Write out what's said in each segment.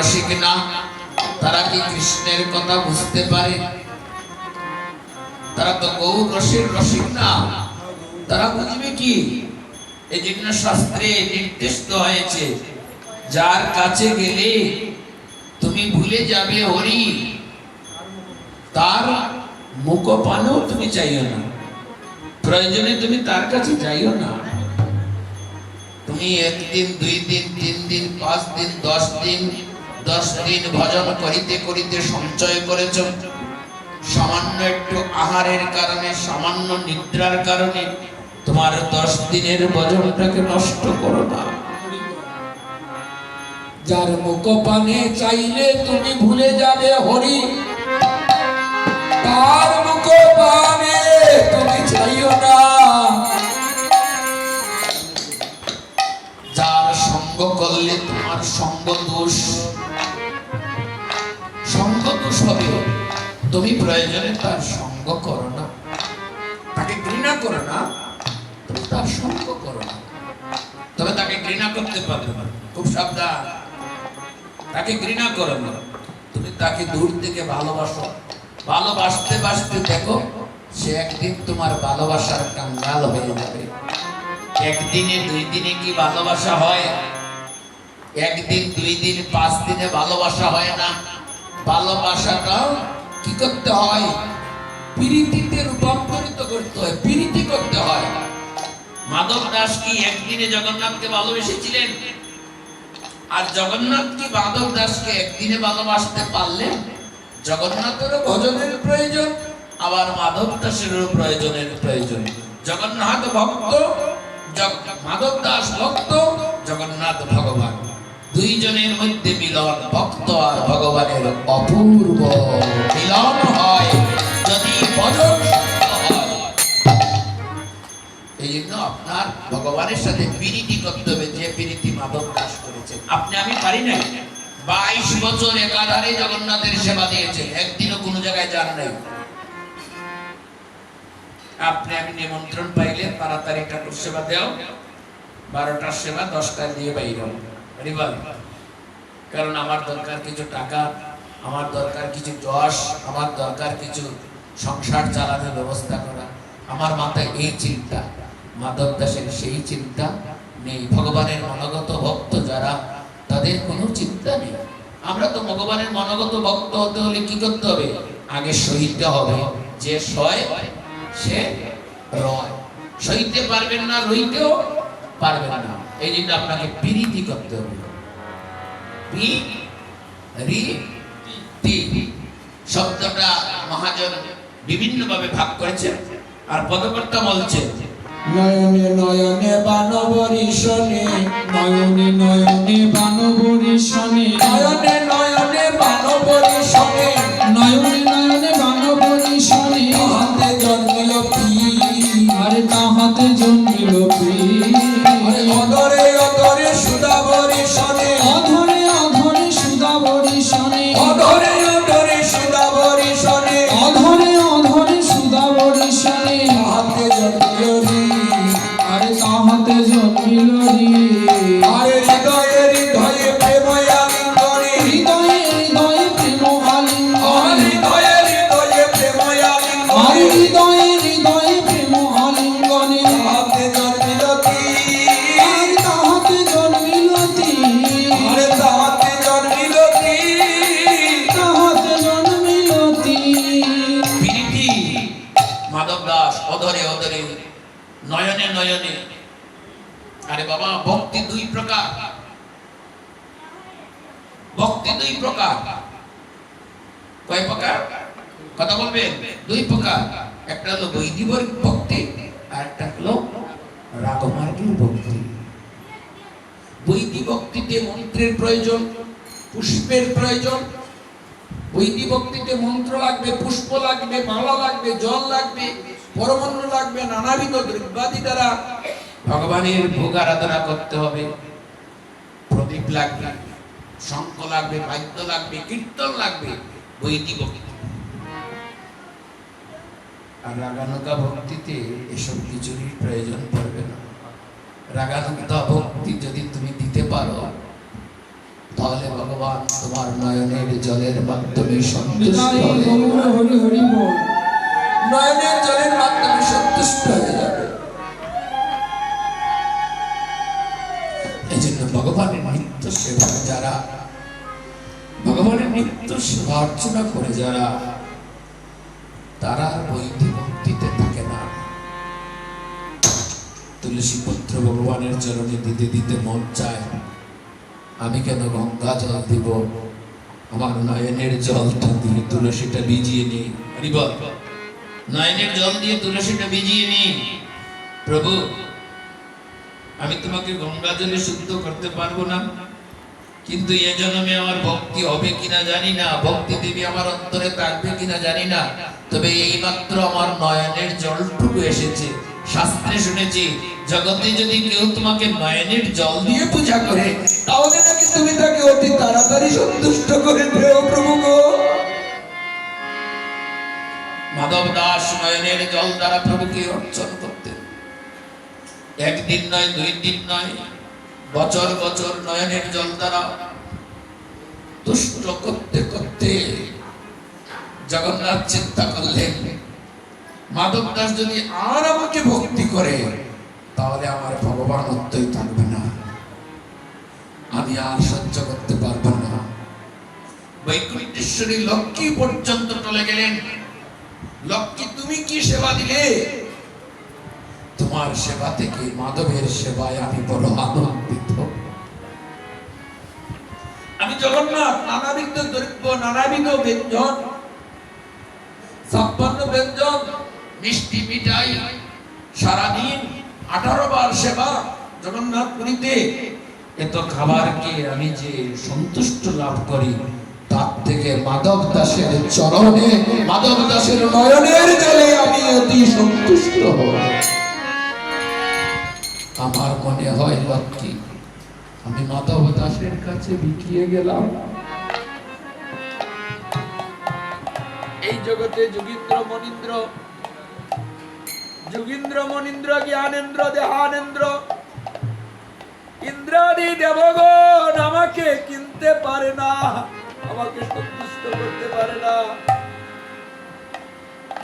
রসিক না, তারা কি কৃষ্ণের কথা বুঝতে পারে? তারা তো গৌর রসের রসিক না, তারা বুঝবে কি? এই জন্য শাস্ত্রে নির্দিষ্ট হয়েছে, যার কাছে গেলে তুমি ভুলে যাবে হরি, তার মুখপানও তুমি চাইও না, প্রয়োজনে তুমি তার কাছে যাইও না। তুমি একদিন, 2 দিন, 3 দিন, 5 দিন, 10 দিন, 10 দিন ভজন করিতে করিতে সঞ্চয় করেছ, সামান্য একটু আহারের কারণে, সামান্য নিদ্রার কারণে তোমার 10 দিনের ভজনটাকে নষ্ট করো না। যার মুখপানে চাইলে তুমি ভুলে যাবে হরি, তার মুখপানে তুমি চাইও না। যার সঙ্গ করলে তোমার সঙ্গ দোষ, সঙ্গ দোষ হবে, তুমি প্রয়োজনে তার সঙ্গ করো না। তাকে ঘৃণা করো না, তুমি তার সঙ্গ করো না। তবে তাকে ঘৃণা করতে পারবে না, খুব সাবধান। তাকে ঘৃণা করো না, তুমি তাকে দূর থেকে ভালোবাসো। ভালোবাসতে বাসতে দেখো সে একদিন তোমার ভালোবাসার কাঙ্গাল হয়ে যাবে। একদিনে 2 দিনে কি ভালোবাসা হয়? একদিন, 2 দিন, 5 দিনে ভালোবাসা হয় না। ভালোবাসাটা কি করতে হয়? প্রীতিতে রূপান্তরিত করতে হয়, প্রীতি করতে হয়। মাধব দাস কি একদিনে জগন্নাথকে ভালোবেসেছিলেন? আর জগন্নাথ কি মাধব দাসকে একদিনে ভালোবাসতে পারলেন? জগন্নাথেরও ভজনের প্রয়োজন, আবার মাধব দাসেরও প্রয়োজন। জগন্নাথ ভক্ত, মাধব দাস ভক্ত, জগন্নাথ ভগবান, দুইজনের মধ্যে মিলন, ভক্ত আর ভগবানের অপূর্ব মিলন হয় যদি ভজন হয়। এই জন্য আপনার ভগবানের সাথে প্রীতি করতে হবে, যে প্রীতি মাধব দাস করেছেন। আপনি আমি পারি না। 22 বছর একাধারে জগন্নাথের সেবা দিয়েছেন, একদিনও কোনো জায়গায় যান নাই। আপনি আমি নিমন্ত্রণ পাইলে তাড়াতাড়ি ঠাকুর সেবা দেও, 12টার সেবা 10টায় দিয়ে বাইর হও। কারণ আমার দরকার কিছু টাকা, আমার দরকার কিছু যশ, আমার দরকার কিছু সংসার চালানোর ব্যবস্থা করা। আমার মাথায় এই চিন্তা, মাধব দাসের সেই চিন্তা নেই। ভগবানের মনোগত ভক্ত যারা, তাদের কোনো চিন্তা নেই। আমরা তো ভগবানের মনোগত ভক্ত হতে হলে কি করতে হবে? আগে সইতে হবে। যে সয় সে রয়। সইতে পারবেন না, রইতেও পারবেন না। এই জন্য আপনাকে প্রীতি করতে হবে। শব্দটা মহাজন বিভিন্ন ভাবে ভাগ করেছেন, আর পদকর্তা বলছে নয়নে নয়নে বানবরী শোনে, নয়নে নয়নে বানবরী শোনে, নয়নে নয়নে বানবরী শোনে, নয়নে নয়নে বানবরী শোনে। তাহাতে জন্মিল প্রিয়, আরে তাহাতে জন্মিল প্রিয়। আরে অধরে অধরে সুধাবরী শোনে, অধরে অধরে সুধাবরী শোনে, অধরে অধরে সুধাবরী শোনে, অধরে অধরে সুধাবরী শোনে। তাহাতে জন্মিল, আরে তাহাতে জন্মিল রে। আরে হৃদয়ে হৃদয়ে প্রেম আলিঙ্গনে, হৃদয়ে হৃদয়ে প্রেম আলিঙ্গনে, হৃদয়ে হৃদয়ে প্রেম আলিঙ্গনে, আরে হৃদয়ে হৃদয়ে প্রেম আলিঙ্গনে। তাহাতে জন্মিল তি, আরে তাহাতে জন্মিল তি, আরে তাহাতে জন্মিল তি, তাহাতে জন্মিল তি। প্রীতি। মাধব দাস অধরে অধরে, নয়নে নয়নে। আরে বাবা, ভক্তি 2 প্রকার। ভক্তি 2 প্রকার। কয় প্রকার? কথা বলবেন? 2 প্রকার। একটা হলো বৈদিক ভক্তি, আর একটা হলো রাগমার্গের ভক্তি। বৈদিক ভক্তিতে মন্ত্রের প্রয়োজন, পুষ্পের প্রয়োজন। বৈদিক ভক্তিতে মন্ত্র লাগবে, পুষ্প লাগবে, মালা লাগবে, জল লাগবে, পরমান্ন লাগবে, নানাবিধ দ্রব্যাদি দ্বারা ভগবানের ভোগ আরাধনা করতে হবে। প্রদীপ লাগবে, শঙ্খ লাগবে, বাদ্য লাগবে, কীর্তন লাগবে। বৈদিক ভক্তি। আর রাগানুগা ভক্তিতে এসব কিছুরই প্রয়োজন পড়বে না। রাগানুগা ভক্তি যদি তুমি দিতে পারো, তাহলে ভগবান তোমার নয়নের জলের মাধ্যমে সন্তুষ্ট নিতাই হবে। গৌর হরি হরি বল। নয়নের জলের মাধ্যমে সন্তুষ্ট হয়ে যাবে। এই জন্য ভগবানের নিত্য সেবা যারা, ভগবানের নিত্য সেবা অর্চনা করে যারা, তারা বৈধি ভক্তিতে থাকে না। তুলসী পত্র ভগবানের চরণে দিতে দিতে মন চায়, আমি কেন গঙ্গা জল দিব, আমার নয়নের জলটা দিয়ে তুলসীটা ভিজিয়ে নিই। হরি বল। নয়নের জল দিয়ে তুলসীটা ভিজিয়ে নিই। প্রভু, আমি তোমাকে গঙ্গা জলে শুদ্ধ করতে পারবো না, কিন্তু এ জন্মে আমার ভক্তি হবে কিনা জানি না, ভক্তি দেবী আমার অন্তরে থাকবে কিনা জানি না, তবে এই মাত্র আমার নয়নের জলটুকু এসেছে। শাস্ত্রে শুনেছি, জগতে যদি কেউ তোমাকে নয়নের জল দিয়ে পূজা করে, তাহলে নাকি তুমি তাকে অতি তাড়াতাড়ি সন্তুষ্ট করে দেও। প্রভু গো, মাধব দাস নয়নের জল দ্বারা প্রভুকে অর্চন করতেন। একদিন নয়, 2 দিন নয়, বছর বছর নয়নের জল দ্বারা তুষ্ট করতে করতে জগন্নাথ চিন্তা করলেন, মাধব দাস যদি আর আমাকে ভক্তি করে, তাহলে আমার ভগবানত্বই থাকবে না, আমি আর সহ্য করতে পারবো না। বৈকুণ্ঠেশ্বরী লক্ষ্মী পর্যন্ত চলে গেলেন। লক্ষ্মী, তুমি কি সেবা দিলে? তোমার সেবা থেকে, মাধবের সেবায় আমি বড় আনন্দিত। আমি জগন্নাথ নানাবিধ দ্রব্য, নানাবিধ ব্যঞ্জন, 56 ব্যঞ্জন, মিষ্টি মিঠাই, সারাদিন 18 বার সেবা জগন্নাথ পুরীতে। এত খাবারকে আমি যে সন্তুষ্ট লাভ করি, তার থেকে মাধব দাসের চরণে, মাধব দাসের নয়নের জলে আমি অতি সন্তুষ্ট হই। আমার মনে হয় লক্ষ্মী, আমি মাধব দাসের কাছে বিকিয়ে গেলাম। এই জগতে যোগীন্দ্র মনীন্দ্র, যোগীন্দ্র মনীন্দ্র, জ্ঞানেন্দ্র, দেহানেন্দ্র, ইন্দ্রাদি দেবগণ আমাকে কিনতে পারে না, আমাকে সন্তুষ্ট করতে পারে না,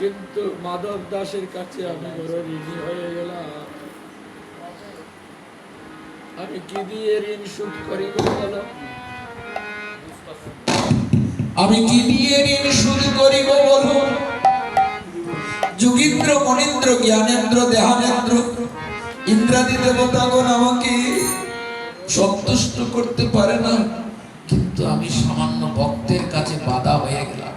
কিন্তু মাধব দাসের কাছে আমি বড় ঋণী হয়ে গেলাম। আমি কি দিয়ে ঋণ শোধ করিব বলো? আমি কি দিয়ে ঋণ শোধ করিব বলো? যোগীন্দ্র মনীন্দ্র, জ্ঞানেন্দ্র, দেহানেন্দ্র, ইন্দ্রাদি দেবতাগণ আমাকে সন্তুষ্ট করতে পারে না, কিন্তু আমি সামান্য ভক্তের কাছে বাধা হয়ে গেলাম।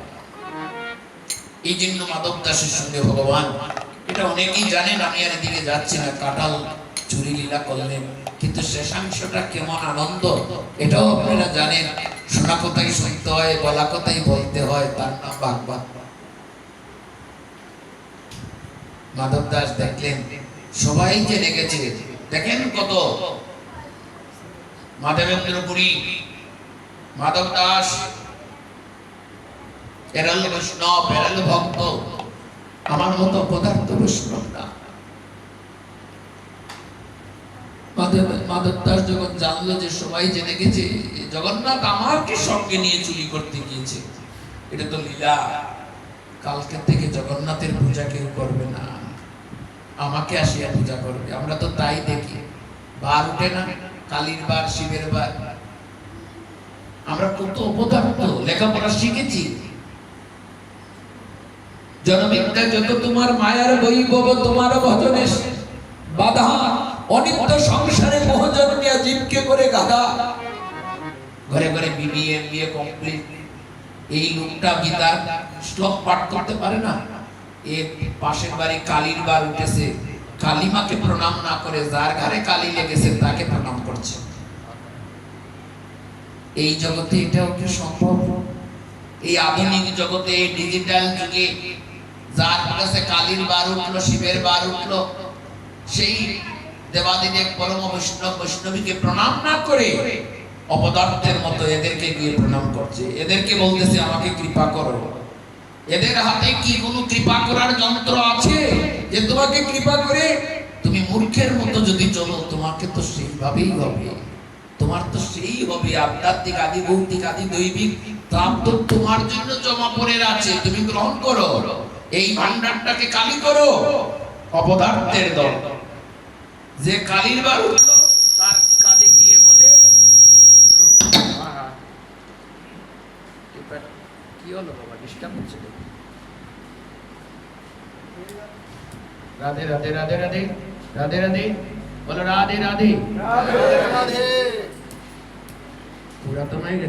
এই জন্য মাধব দাসের সঙ্গে ভগবান, এটা অনেকেই জানেন, আমি আর এদিকে যাচ্ছি না, কাঁঠাল চুরি লীলা করলেন, কিন্তু শেষাংশটা কেমন আনন্দ এটাও আপনারা জানেন। শোনা কথাই শুনতে হয়, বলা কথাই বলতে হয়, তার নাম ভাগবত। মাধব দাস দেখলেন সবাই যে রেগেছে, দেখেন কত মাধবেন্দ্র পুরী, মাধব দাস এরাল বৈষ্ণব, এরাল ভক্ত, আমার মতো পদার্থ বৈষ্ণব না। মাধব দাস যখন জানলো যে সবাই জেনে গেছে জগন্নাথ আমাকে সঙ্গে নিয়ে চুরি করতে গিয়েছে, এটা তো লীলা, কালকে থেকে জগন্নাথের পূজা কেউ করবে না, আমাকে আসিয়া পূজা করবে। আমরা তো তাই দেখি, বার উঠে না, কালীর বার, শিবের বার। আমরা কত অপদার্থ, লেখাপড়া শিখেছি, জনবিদ্যা যত তোমার মায়ার বৈভব, তোমার ভজনে বাধা, অনিত্য সংসারে মোহজনিয়া জীবকে করে গাধা। ঘরে ঘরে বিবিএ, এমবিএ কমপ্লিট, এই লোকটা গীতার শ্লোক পাঠ করতে পারে না। এ পাশের বাড়ি কালীর বার উঠেছে, কালীমাকে প্রণাম না করে যার ঘরে কালী লেগেছে তাকে প্রণাম করছে। এই জগতে এটাও কি সম্ভব? এই আধুনিক জগতে, এই ডিজিটাল যুগে যার কাছে কালীর বার উঠলো, শিবের বার উঠলো, সেই দেবাদিদেব পরম বৈষ্ণব, বৈষ্ণবীকে প্রণাম না করে অপদার্থের মতো এদেরকে গিয়ে প্রণাম করছে, এদেরকে বলতেছে আমাকে কৃপা করো। এদের হাতে কি কোনো কৃপা করার যন্ত্র আছে যে তোমাকে কৃপা করে? তুমি মূর্খের মতো যদি চলো, তোমাকে তো সেইভাবেই হবে। তোমার তো সেই হবে আধ্যাত্মিক আদি ভৌতিক আদি দৈবিক তাপ তো তোমার জন্য জমা পড়ে আছে, তুমি গ্রহণ করো, এই ভান্ডারটাকে কালি করো। অপদার্থের দল যে কালির বার উঠলো তার কাঁধে গিয়ে বলে আহা, এবার কি হলো বাবা, ডিস্টার্ব হচ্ছে তো? রাধে রাধে রাধে রাধে রাধে রাধে বলো রাধে রাধে। পুরাতন হয়ে গেছে।